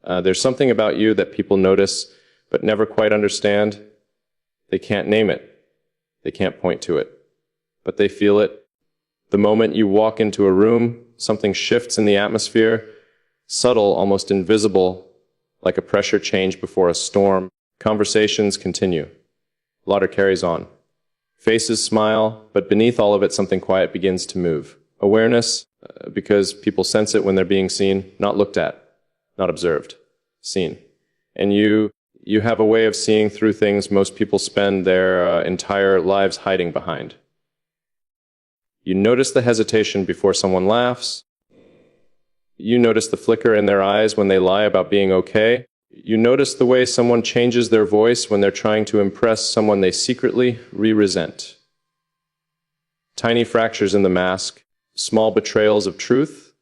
There's something about you that people notice but never quite understand. They can't name it. They can't point to it. But they feel it. The moment you walk into a room, something shifts in the atmosphere, subtle, almost invisible, like a pressure change before a storm. Conversations continue. Lauder carries on. Faces smile, but beneath all of it, something quiet begins to move. Awareness, because people sense it when they're being seen, not looked at, not observed, seen. And you have a way of seeing through things most people spend their entire lives hiding behind. You notice the hesitation before someone laughs. You notice the flicker in their eyes when they lie about being okay. You notice the way someone changes their voice when they're trying to impress someone they secretly resent. Tiny fractures in the mask, small betrayals of truth,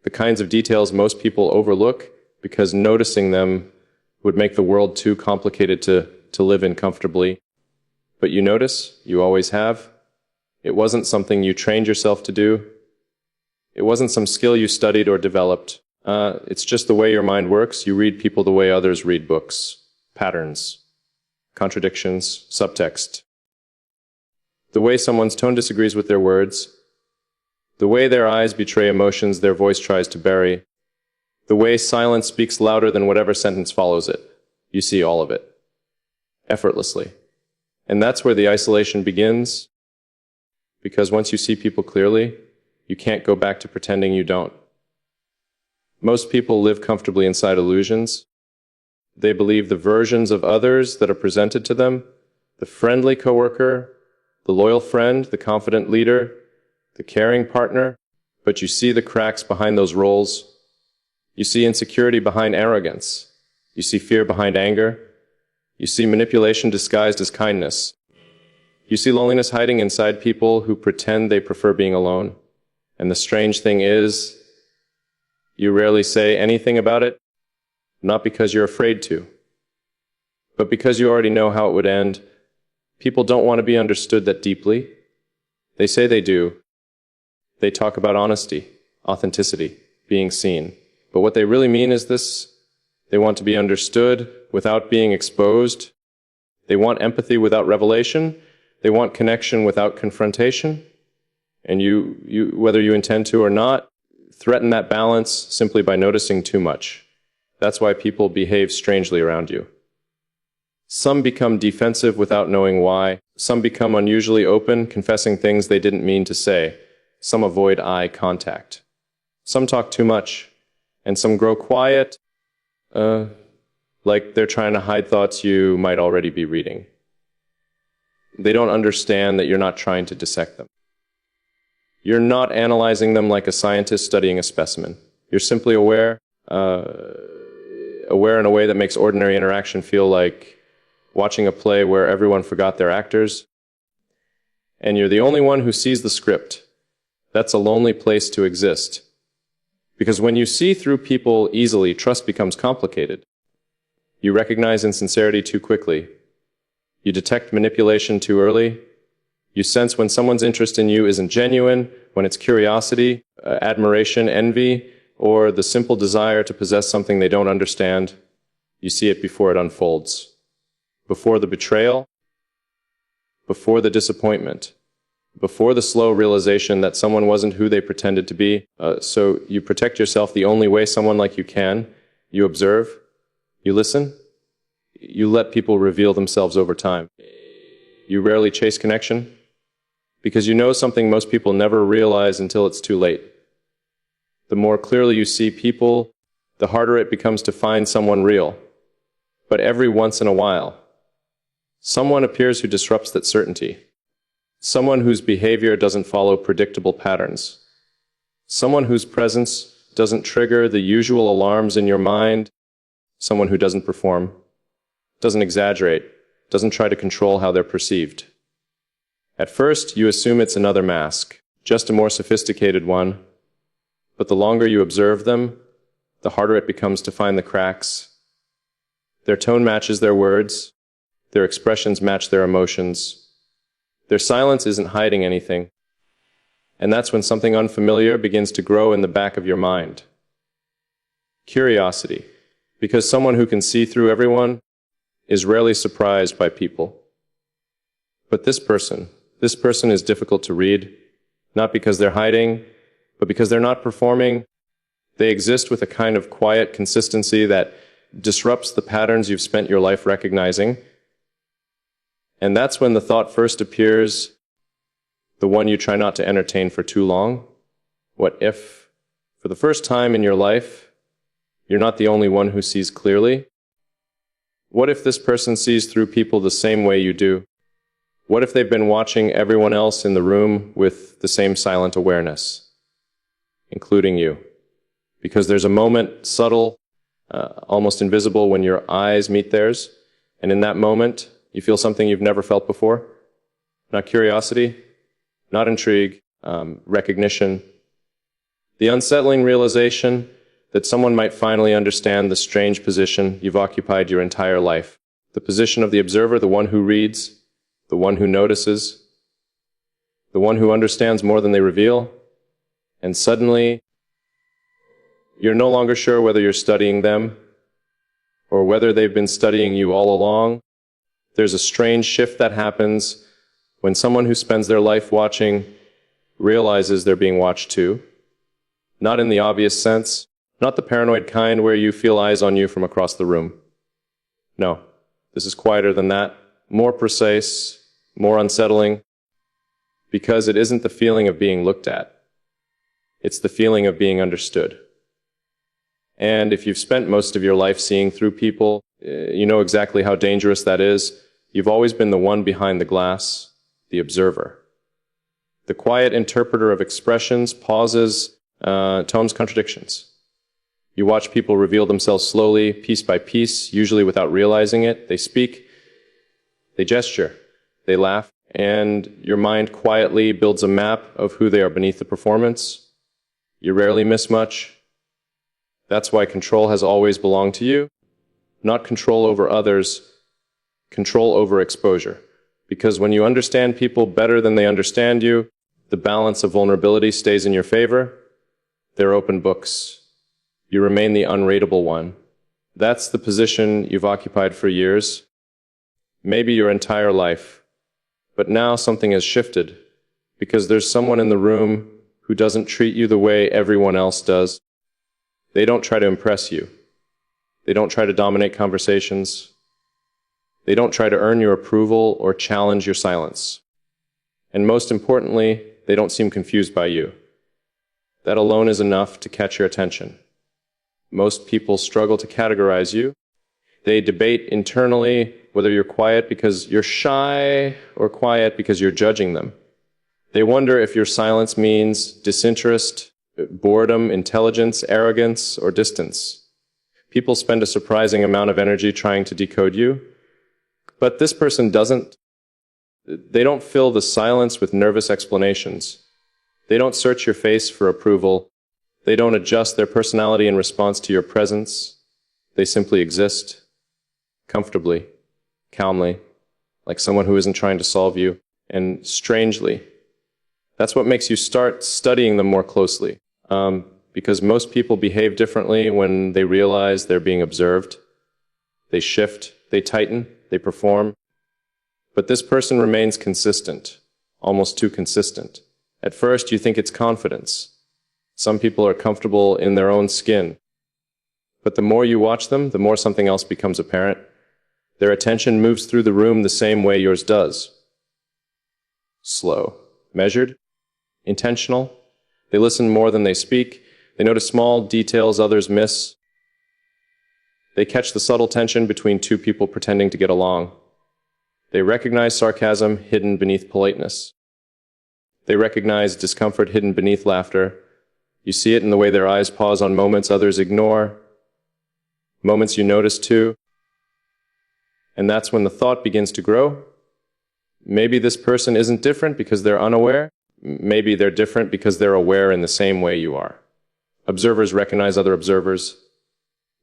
the kinds of details most people overlook because noticing them would make the world too complicated to live in comfortably. But you notice, you always have. It wasn't something you trained yourself to do. It wasn't some skill you studied or developed. It's just the way your mind works. You read people the way others read books. Patterns, contradictions, subtext. The way someone's tone disagrees with their words. The way their eyes betray emotions their voice tries to bury. The way silence speaks louder than whatever sentence follows it. You see all of it. Effortlessly. And that's where the isolation begins. Because once you see people clearly, you can't go back to pretending you don't. Most people live comfortably inside illusions. They believe the versions of others that are presented to them, the friendly coworker, the loyal friend, the confident leader, the caring partner, but you see the cracks behind those roles. You see insecurity behind arrogance. You see fear behind anger. You see manipulation disguised as kindness. You see loneliness hiding inside people who pretend they prefer being alone. And the strange thing is, you rarely say anything about it, not because you're afraid to, but because you already know how it would end. People don't want to be understood that deeply. They say they do. They talk about honesty, authenticity, being seen. But what they really mean is this: they want to be understood without being exposed. They want empathy without revelation. They want connection without confrontation. And you, whether you intend to or not, threaten that balance simply by noticing too much. That's why people behave strangely around you. Some become defensive without knowing why. Some become unusually open, confessing things they didn't mean to say. Some avoid eye contact. Some talk too much. And some grow quiet, like they're trying to hide thoughts you might already be reading. They don't understand that you're not trying to dissect them. You're not analyzing them like a scientist studying a specimen. You're simply aware in a way that makes ordinary interaction feel like watching a play where everyone forgot their actors. And you're the only one who sees the script. That's a lonely place to exist. Because when you see through people easily, trust becomes complicated. You recognize insincerity too quickly. You detect manipulation too early. You sense when someone's interest in you isn't genuine, when it's curiosity, admiration, envy, or the simple desire to possess something they don't understand. You see it before it unfolds. Before the betrayal, before the disappointment, before the slow realization that someone wasn't who they pretended to be. So you protect yourself the only way someone like you can. You observe, you listen, you let people reveal themselves over time. You rarely chase connection because you know something most people never realize until it's too late. The more clearly you see people, the harder it becomes to find someone real. But every once in a while, someone appears who disrupts that certainty. Someone whose behavior doesn't follow predictable patterns. Someone whose presence doesn't trigger the usual alarms in your mind. Someone who doesn't perform, doesn't exaggerate, doesn't try to control how they're perceived. At first, you assume it's another mask, just a more sophisticated one. But the longer you observe them, the harder it becomes to find the cracks. Their tone matches their words. Their expressions match their emotions. Their silence isn't hiding anything. And that's when something unfamiliar begins to grow in the back of your mind. Curiosity. Because someone who can see through everyone is rarely surprised by people. But this person is difficult to read, not because they're hiding, but because they're not performing. They exist with a kind of quiet consistency that disrupts the patterns you've spent your life recognizing. And that's when the thought first appears, the one you try not to entertain for too long. What if, for the first time in your life, you're not the only one who sees clearly? What if this person sees through people the same way you do? What if they've been watching everyone else in the room with the same silent awareness, including you? Because there's a moment, subtle, almost invisible, when your eyes meet theirs, and in that moment, you feel something you've never felt before. Not curiosity, not intrigue, recognition. The unsettling realization that someone might finally understand the strange position you've occupied your entire life. The position of the observer, the one who reads, the one who notices, the one who understands more than they reveal. And suddenly, you're no longer sure whether you're studying them or whether they've been studying you all along. There's a strange shift that happens when someone who spends their life watching realizes they're being watched too. Not in the obvious sense, not the paranoid kind where you feel eyes on you from across the room. No, this is quieter than that, more precise, more unsettling, because it isn't the feeling of being looked at. It's the feeling of being understood. And if you've spent most of your life seeing through people, you know exactly how dangerous that is. You've always been the one behind the glass, the observer. The quiet interpreter of expressions, pauses, tones, contradictions. You watch people reveal themselves slowly, piece by piece, usually without realizing it. They speak, they gesture, they laugh, and your mind quietly builds a map of who they are beneath the performance. You rarely miss much. That's why control has always belonged to you. Not control over others, control over exposure. Because when you understand people better than they understand you, the balance of vulnerability stays in your favor. They're open books. You remain the unreadable one. That's the position you've occupied for years, maybe your entire life. But now something has shifted, because there's someone in the room who doesn't treat you the way everyone else does. They don't try to impress you. They don't try to dominate conversations. They don't try to earn your approval or challenge your silence. And most importantly, they don't seem confused by you. That alone is enough to catch your attention. Most people struggle to categorize you. They debate internally whether you're quiet because you're shy or quiet because you're judging them. They wonder if your silence means disinterest, boredom, intelligence, arrogance, or distance. People spend a surprising amount of energy trying to decode you, but this person doesn't. They don't fill the silence with nervous explanations. They don't search your face for approval. They don't adjust their personality in response to your presence. They simply exist, comfortably, calmly, like someone who isn't trying to solve you. And strangely, that's what makes you start studying them more closely. Because most people behave differently when they realize they're being observed. They shift, they tighten, they perform. But this person remains consistent, almost too consistent. At first, you think it's confidence. Some people are comfortable in their own skin. But the more you watch them, the more something else becomes apparent. Their attention moves through the room the same way yours does. Slow, measured, intentional. They listen more than they speak. They notice small details others miss. They catch the subtle tension between two people pretending to get along. They recognize sarcasm hidden beneath politeness. They recognize discomfort hidden beneath laughter. You see it in the way their eyes pause on moments others ignore, moments you notice too. And that's when the thought begins to grow. Maybe this person isn't different because they're unaware. Maybe they're different because they're aware in the same way you are. Observers recognize other observers.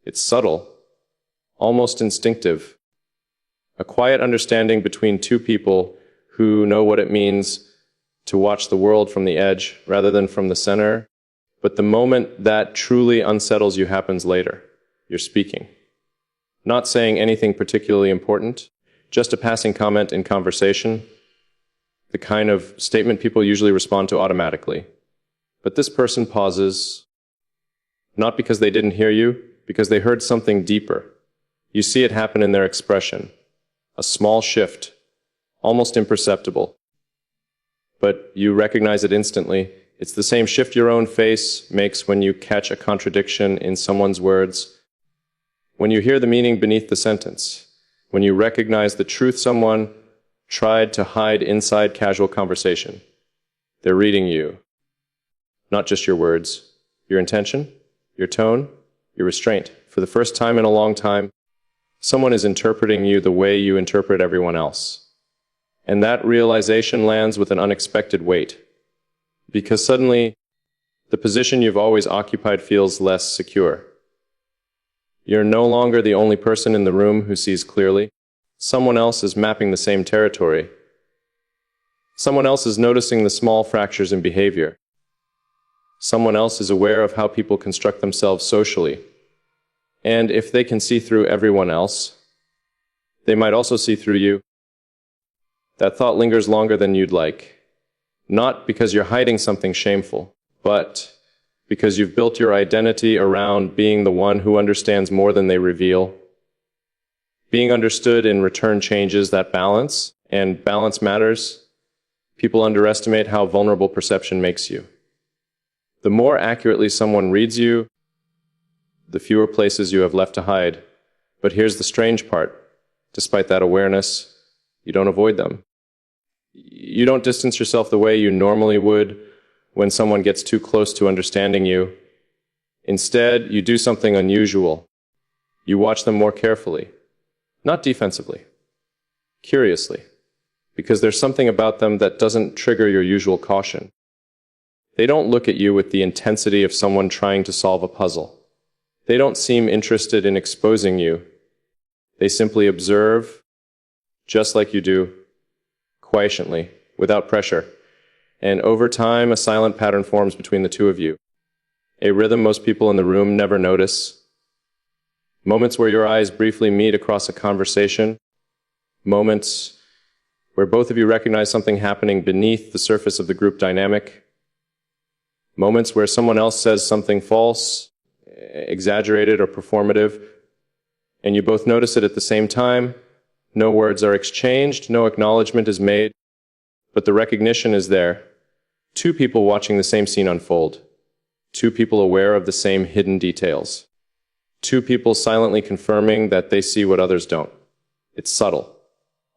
It's subtle, almost instinctive. A quiet understanding between two people who know what it means to watch the world from the edge rather than from the center. But the moment that truly unsettles you happens later. You're speaking. not saying anything particularly important, just a passing comment in conversation, the kind of statement people usually respond to automatically. But this person pauses, not because they didn't hear you, because they heard something deeper. You see it happen in their expression. A small shift, almost imperceptible. But you recognize it instantly. It's the same shift your own face makes when you catch a contradiction in someone's words, when you hear the meaning beneath the sentence, when you recognize the truth someone tried to hide inside casual conversation. They're reading you, not just your words, your intention, your tone, your restraint. For the first time in a long time, someone is interpreting you the way you interpret everyone else. And that realization lands with an unexpected weight, because suddenly the position you've always occupied feels less secure. You're no longer the only person in the room who sees clearly. Someone else is mapping the same territory. Someone else is noticing the small fractures in behavior. Someone else is aware of how people construct themselves socially. And if they can see through everyone else, they might also see through you. That thought lingers longer than you'd like. Not because you're hiding something shameful, but because you've built your identity around being the one who understands more than they reveal. Being understood in return changes that balance, and balance matters. People underestimate how vulnerable perception makes you. The more accurately someone reads you, the fewer places you have left to hide. But here's the strange part. Despite that awareness, you don't avoid them. You don't distance yourself the way you normally would when someone gets too close to understanding you. Instead, you do something unusual. You watch them more carefully, not defensively, curiously, because there's something about them that doesn't trigger your usual caution. They don't look at you with the intensity of someone trying to solve a puzzle. They don't seem interested in exposing you. They simply observe, just like you do, quietly, without pressure. And over time, a silent pattern forms between the two of you. A rhythm most people in the room never notice. Moments where your eyes briefly meet across a conversation. Moments where both of you recognize something happening beneath the surface of the group dynamic. Moments where someone else says something false, exaggerated, or performative, and you both notice it at the same time. No words are exchanged, no acknowledgement is made, but the recognition is there. Two people watching the same scene unfold. Two people aware of the same hidden details. Two people silently confirming that they see what others don't. It's subtle,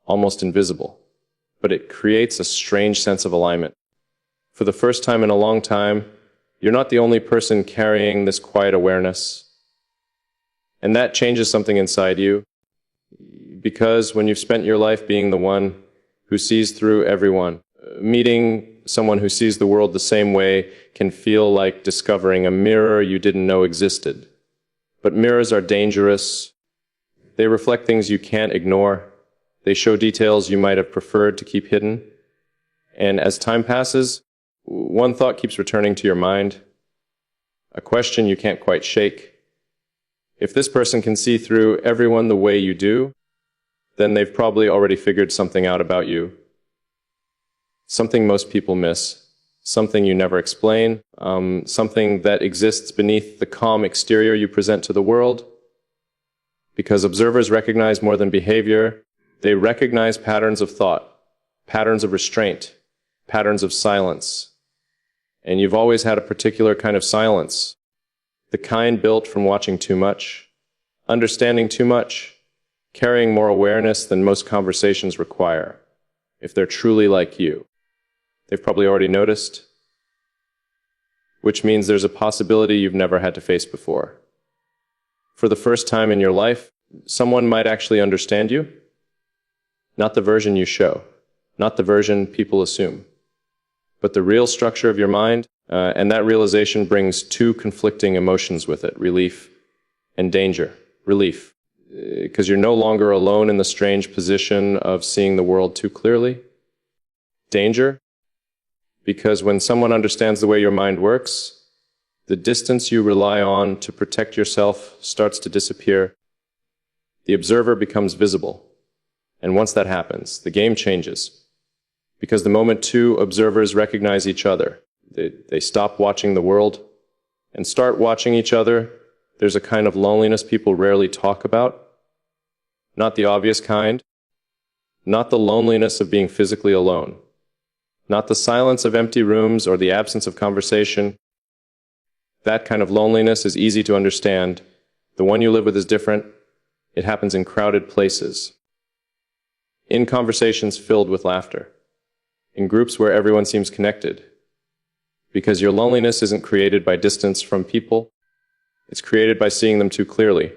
almost invisible, but it creates a strange sense of alignment. For the first time in a long time, you're not the only person carrying this quiet awareness. And that changes something inside you, because when you've spent your life being the one who sees through everyone, meeting someone who sees the world the same way can feel like discovering a mirror you didn't know existed. But mirrors are dangerous. They reflect things you can't ignore. They show details you might have preferred to keep hidden. And as time passes, one thought keeps returning to your mind, a question you can't quite shake. If this person can see through everyone the way you do, then they've probably already figured something out about you. Something most people miss, something you never explain, something that exists beneath the calm exterior you present to the world. Because observers recognize more than behavior, they recognize patterns of thought, patterns of restraint, patterns of silence. And you've always had a particular kind of silence, the kind built from watching too much, understanding too much, carrying more awareness than most conversations require, if they're truly like you. They've probably already noticed, which means there's a possibility you've never had to face before. For the first time in your life, someone might actually understand you, not the version you show, not the version people assume, but the real structure of your mind, and that realization brings two conflicting emotions with it, relief and danger. Relief, because you're no longer alone in the strange position of seeing the world too clearly. Danger, because when someone understands the way your mind works, the distance you rely on to protect yourself starts to disappear. The observer becomes visible. And once that happens, the game changes. Because the moment two observers recognize each other, they stop watching the world and start watching each other. There's a kind of loneliness people rarely talk about. Not the obvious kind. Not the loneliness of being physically alone. Not the silence of empty rooms or the absence of conversation. That kind of loneliness is easy to understand. The one you live with is different. It happens in crowded places. In conversations filled with laughter. In groups where everyone seems connected. Because your loneliness isn't created by distance from people. It's created by seeing them too clearly.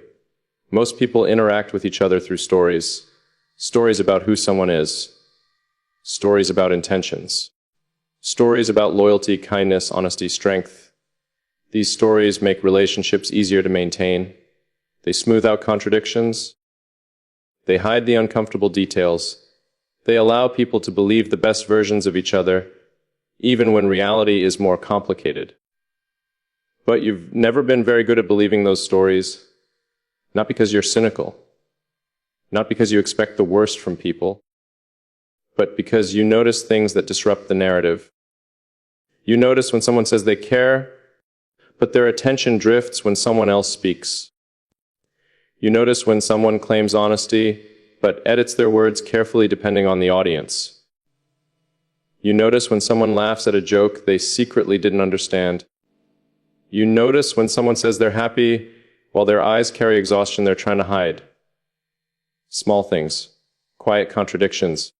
Most people interact with each other through stories. Stories about who someone is. Stories about intentions. Stories about loyalty, kindness, honesty, strength. These stories make relationships easier to maintain. They smooth out contradictions. They hide the uncomfortable details. They allow people to believe the best versions of each other, even when reality is more complicated. But you've never been very good at believing those stories, not because you're cynical, not because you expect the worst from people, but because you notice things that disrupt the narrative. You notice when someone says they care, but their attention drifts when someone else speaks. You notice when someone claims honesty, but edits their words carefully depending on the audience. You notice when someone laughs at a joke they secretly didn't understand. You notice when someone says they're happy while their eyes carry exhaustion they're trying to hide. Small things, quiet contradictions,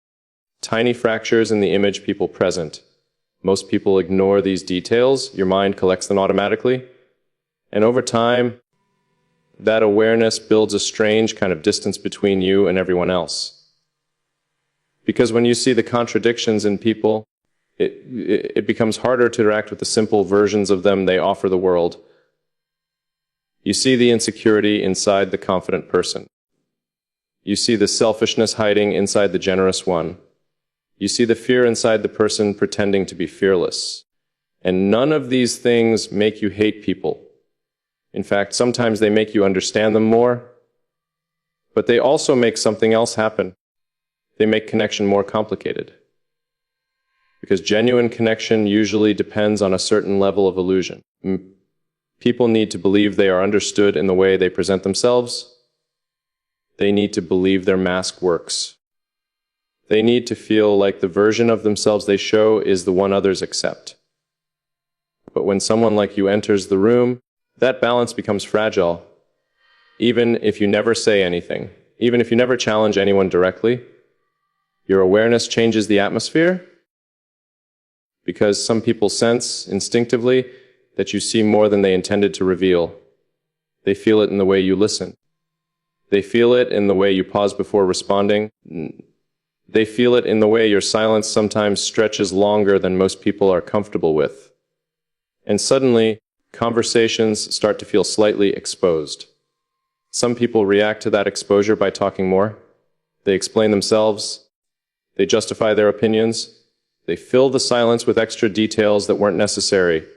tiny fractures in the image people present. Most people ignore these details. Your mind collects them automatically. And over time, that awareness builds a strange kind of distance between you and everyone else. Because when you see the contradictions in people, it becomes harder to interact with the simple versions of them they offer the world. You see the insecurity inside the confident person. You see the selfishness hiding inside the generous one. You see the fear inside the person pretending to be fearless. And none of these things make you hate people. In fact, sometimes they make you understand them more, but they also make something else happen. They make connection more complicated. Because genuine connection usually depends on a certain level of illusion. People need to believe they are understood in the way they present themselves. They need to believe their mask works. They need to feel like the version of themselves they show is the one others accept. But when someone like you enters the room, that balance becomes fragile. Even if you never say anything, even if you never challenge anyone directly, your awareness changes the atmosphere. Because some people sense instinctively that you see more than they intended to reveal. They feel it in the way you listen. They feel it in the way you pause before responding. They feel it in the way your silence sometimes stretches longer than most people are comfortable with. And suddenly, conversations start to feel slightly exposed. Some people react to that exposure by talking more. They explain themselves. They justify their opinions. They fill the silence with extra details that weren't necessary.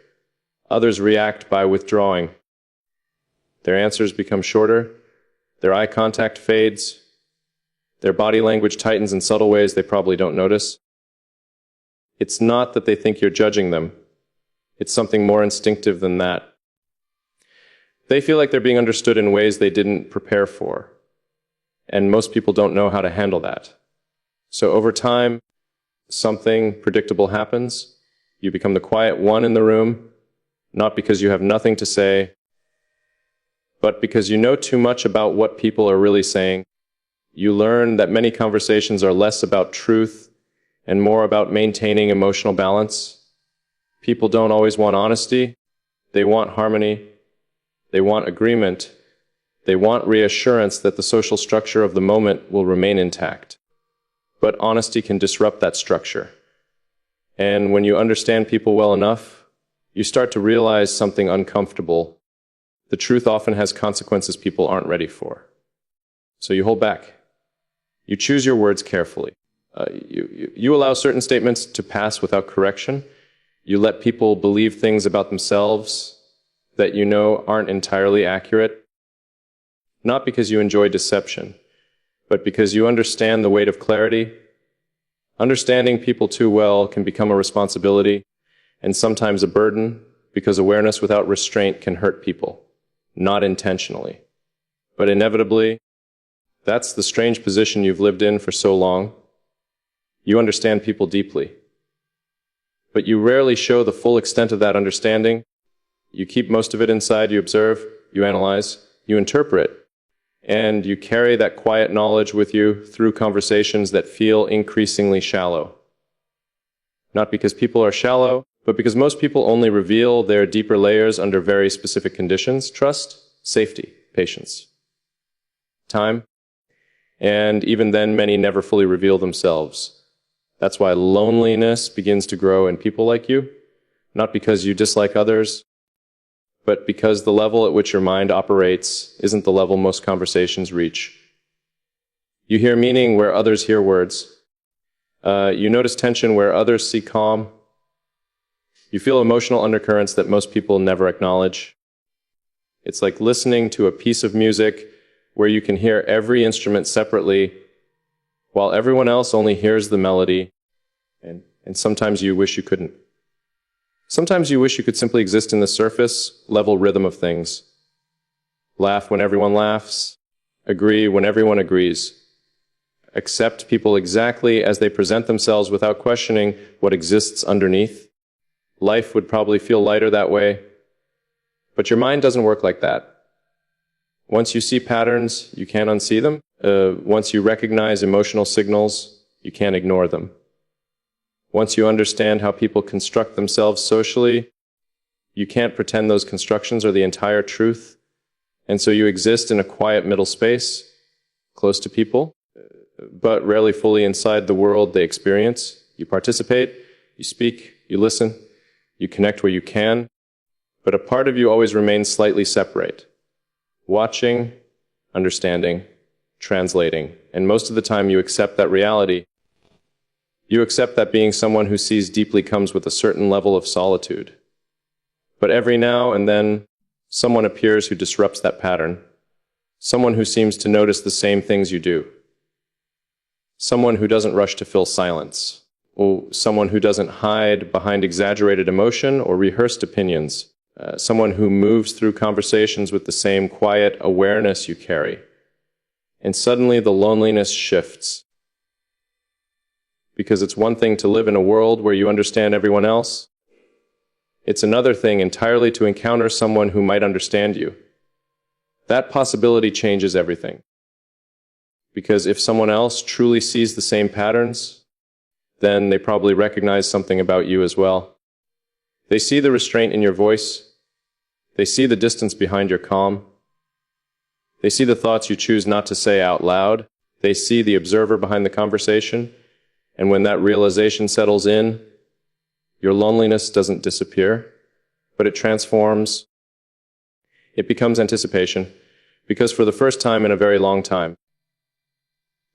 Others react by withdrawing. Their answers become shorter. Their eye contact fades. Their body language tightens in subtle ways they probably don't notice. It's not that they think you're judging them. It's something more instinctive than that. They feel like they're being understood in ways they didn't prepare for. And most people don't know how to handle that. So over time, something predictable happens. You become the quiet one in the room, not because you have nothing to say, but because you know too much about what people are really saying. You learn that many conversations are less about truth and more about maintaining emotional balance. People don't always want honesty. They want harmony. They want agreement. They want reassurance that the social structure of the moment will remain intact. But honesty can disrupt that structure. And when you understand people well enough, you start to realize something uncomfortable. The truth often has consequences people aren't ready for. So you hold back. You choose your words carefully. You allow certain statements to pass without correction. You let people believe things about themselves that you know aren't entirely accurate. not because you enjoy deception, but because you understand the weight of clarity. Understanding people too well can become a responsibility and sometimes a burden, because awareness without restraint can hurt people, not intentionally. But inevitably, that's the strange position you've lived in for so long. You understand people deeply, but you rarely show the full extent of that understanding. You keep most of it inside. You observe, you analyze, you interpret, and you carry that quiet knowledge with you through conversations that feel increasingly shallow. Not because people are shallow, but because most people only reveal their deeper layers under very specific conditions: trust, safety, patience, time. And even then, many never fully reveal themselves. That's why loneliness begins to grow in people like you, not because you dislike others, but because the level at which your mind operates isn't the level most conversations reach. You hear meaning where others hear words. You notice tension where others see calm. You feel emotional undercurrents that most people never acknowledge. It's like listening to a piece of music where you can hear every instrument separately, while everyone else only hears the melody, and sometimes you wish you couldn't. Sometimes you wish you could simply exist in the surface-level rhythm of things. Laugh when everyone laughs, agree when everyone agrees, accept people exactly as they present themselves without questioning what exists underneath. Life would probably feel lighter that way, but your mind doesn't work like that. Once you see patterns, you can't unsee them. Once you recognize emotional signals, you can't ignore them. Once you understand how people construct themselves socially, you can't pretend those constructions are the entire truth. And so you exist in a quiet middle space, close to people, but rarely fully inside the world they experience. You participate, you speak, you listen, you connect where you can, but a part of you always remains slightly separate. Watching, understanding, translating, and most of the time you accept that reality. You accept that being someone who sees deeply comes with a certain level of solitude. But every now and then, someone appears who disrupts that pattern. Someone who seems to notice the same things you do. Someone who doesn't rush to fill silence. Or someone who doesn't hide behind exaggerated emotion or rehearsed opinions. Someone who moves through conversations with the same quiet awareness you carry. And suddenly the loneliness shifts. Because it's one thing to live in a world where you understand everyone else. It's another thing entirely to encounter someone who might understand you. That possibility changes everything. Because if someone else truly sees the same patterns, then they probably recognize something about you as well. They see the restraint in your voice. They see the distance behind your calm. They see the thoughts you choose not to say out loud. They see the observer behind the conversation. And when that realization settles in, your loneliness doesn't disappear, but it transforms. It becomes anticipation, because for the first time in a very long time,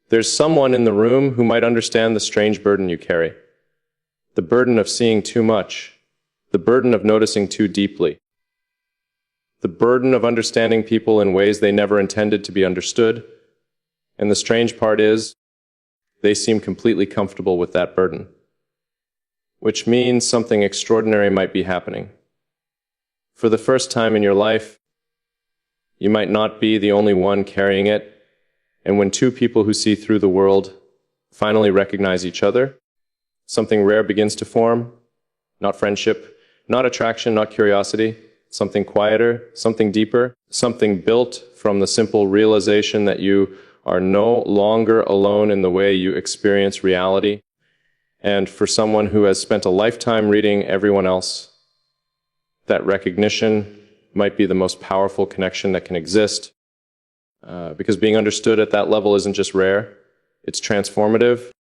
there's someone in the room who might understand the strange burden you carry. The burden of seeing too much. The burden of noticing too deeply. The burden of understanding people in ways they never intended to be understood. And the strange part is, they seem completely comfortable with that burden. Which means something extraordinary might be happening. For the first time in your life, you might not be the only one carrying it. And when two people who see through the world finally recognize each other, something rare begins to form. Not friendship, not attraction, not curiosity. Something quieter, something deeper, something built from the simple realization that you are no longer alone in the way you experience reality. And for someone who has spent a lifetime reading everyone else, that recognition might be the most powerful connection that can exist. Because being understood at that level isn't just rare, it's transformative.